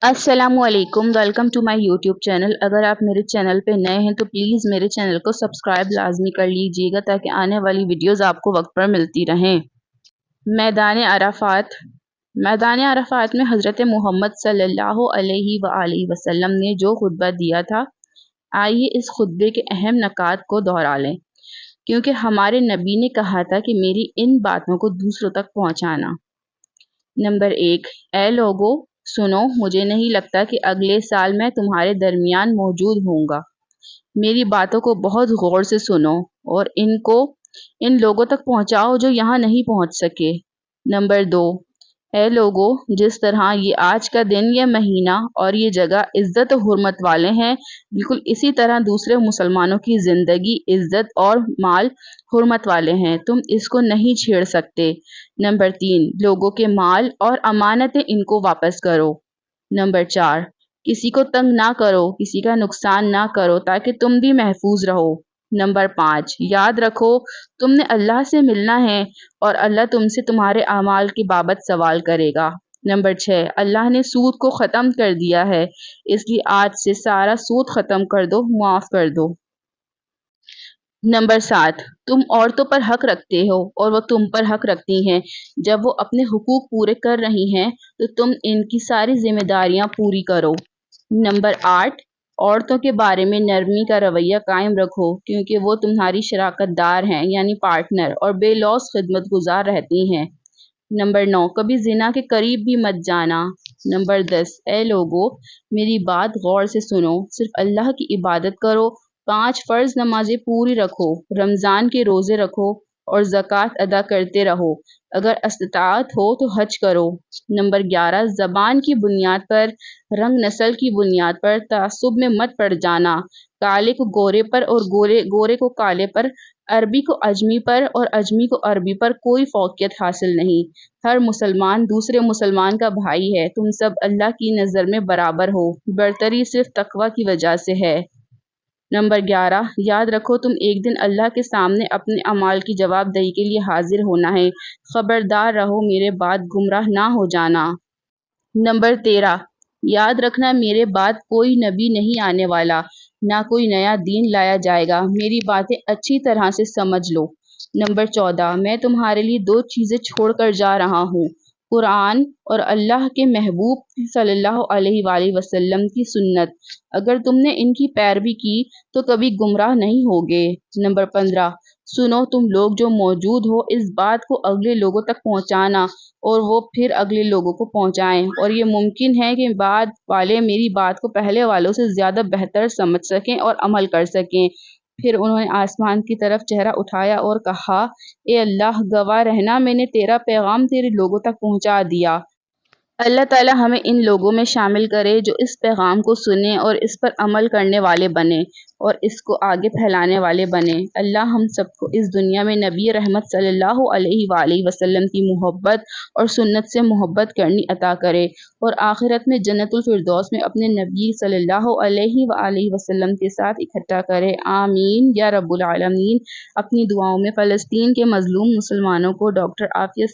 अस्सलामुअलैकुम, welcome to my YouTube channel. अगर आप मेरे चैनल पे नए हैं तो प्लीज़ मेरे चैनल को सब्सक्राइब लाजमी कर लीजिएगा ताकि आने वाली वीडियोस आपको वक्त पर मिलती रहें। मैदान अराफात। मैदान अराफात में हज़रत मोहम्मद सल्लल्लाहु अलैहि वसल्लम ने जो खुतबा दिया था, आइए इस खुतबे के अहम नकात को दोहरा लें, क्योंकि हमारे नबी ने कहा था कि मेरी इन बातों को दूसरों तक पहुँचाना। नंबर 1, ऐ लोगो सुनो, मुझे नहीं लगता कि अगले साल मैं तुम्हारे दरमियान मौजूद होऊंगा। मेरी बातों को बहुत गौर से सुनो और इनको इन लोगों तक पहुंचाओ जो यहाँ नहीं पहुंच सके। नंबर 2, ऐ लोगो, जिस तरह ये आज का दिन, ये महीना और ये जगह इज्जत और हुर्मत वाले हैं, बिल्कुल इसी तरह दूसरे मुसलमानों की जिंदगी, इज्जत और माल हुर्मत वाले हैं। तुम इसको नहीं छेड़ सकते। नंबर 3, लोगों के माल और अमानतें इनको वापस करो। नंबर 4, किसी को तंग ना करो, किसी का नुकसान ना करो ताकि तुम भी महफूज रहो। नंबर 5, याद रखो तुमने अल्लाह से मिलना है और अल्लाह तुमसे तुम्हारे अमाल की बाबत सवाल करेगा। नंबर 6, अल्लाह ने सूद को ख़त्म कर दिया है, इसलिए आज से सारा सूद ख़त्म कर दो, माफ़ कर दो। नंबर 7, तुम औरतों पर हक रखते हो और वो तुम पर हक रखती हैं। जब वो अपने हुकूक पूरे कर रही हैं तो तुम इनकी सारी जिम्मेदारियां पूरी करो। नंबर 8, औरतों के बारे में नरमी का रवैया कायम रखो, क्योंकि वो तुम्हारी शराकतदार हैं, यानी पार्टनर, और बेलौस खिदमत गुजार रहती हैं। नंबर 9, कभी जिना के करीब भी मत जाना। नंबर 10, ए लोगो, मेरी बात गौर से सुनो, सिर्फ अल्लाह की इबादत करो, 5 फर्ज नमाजें पूरी रखो, रमज़ान के रोज़े रखो और ज़कात अदा करते रहो। अगर इस्तिताअत हो तो हज करो। नंबर 11, ज़बान की बुनियाद पर, रंग नस्ल की बुनियाद पर तआस्सुब में मत पड़ जाना। काले को गोरे पर और गोरे को काले पर, अरबी को अजमी पर और अजमी को अरबी पर कोई फौकियत हासिल नहीं। हर मुसलमान दूसरे मुसलमान का भाई है। तुम सब अल्लाह की नज़र में बराबर हो। बरतरी सिर्फ तकवा की वजह से है। नंबर 11, याद रखो तुम एक दिन अल्लाह के सामने अपने अमाल की जवाबदेही के लिए हाजिर होना है। खबरदार रहो मेरे बाद गुमराह ना हो जाना। नंबर 13, याद रखना मेरे बाद कोई नबी नहीं आने वाला, ना कोई नया दीन लाया जाएगा। मेरी बातें अच्छी तरह से समझ लो। नंबर 14, मैं तुम्हारे लिए 2 चीज़ें छोड़ कर जा रहा हूँ, कुरान और अल्लाह के महबूब सल्लल्लाहु अलैहि वसल्लम की सुन्नत। अगर तुमने इनकी पैरवी की तो कभी गुमराह नहीं होगे। नंबर 15, सुनो तुम लोग जो मौजूद हो, इस बात को अगले लोगों तक पहुँचाना और वो फिर अगले लोगों को पहुँचाएं, और ये मुमकिन है कि बाद वाले मेरी बात को पहले वालों से ज़्यादा बेहतर समझ सकें और अमल कर सकें। फिर उन्होंने आसमान की तरफ चेहरा उठाया और कहा, ए अल्लाह, गवाह रहना मैंने तेरा पैगाम तेरे लोगों तक पहुँचा दिया। अल्लाह ताला हमें इन लोगों में शामिल करे जो इस पैगाम को सुने और इस पर अमल करने वाले बने और इसको आगे फैलाने वाले बने। अल्लाह हम सबको इस दुनिया में नबी रहमत सल्लल्लाहु अलैहि वसल्लम की मोहब्बत और सुन्नत से मोहब्बत करनी अता करे और आखिरत में जन्नतुल फिरदौस में अपने नबी सल्लल्लाहु अलैहि वसल्लम के साथ इकट्ठा करे। आमीन या रब्बुल आलमीन। अपनी दुआओं में फ़लस्तीन के मज़लूम मुसलमानों को डॉक्टर आफियत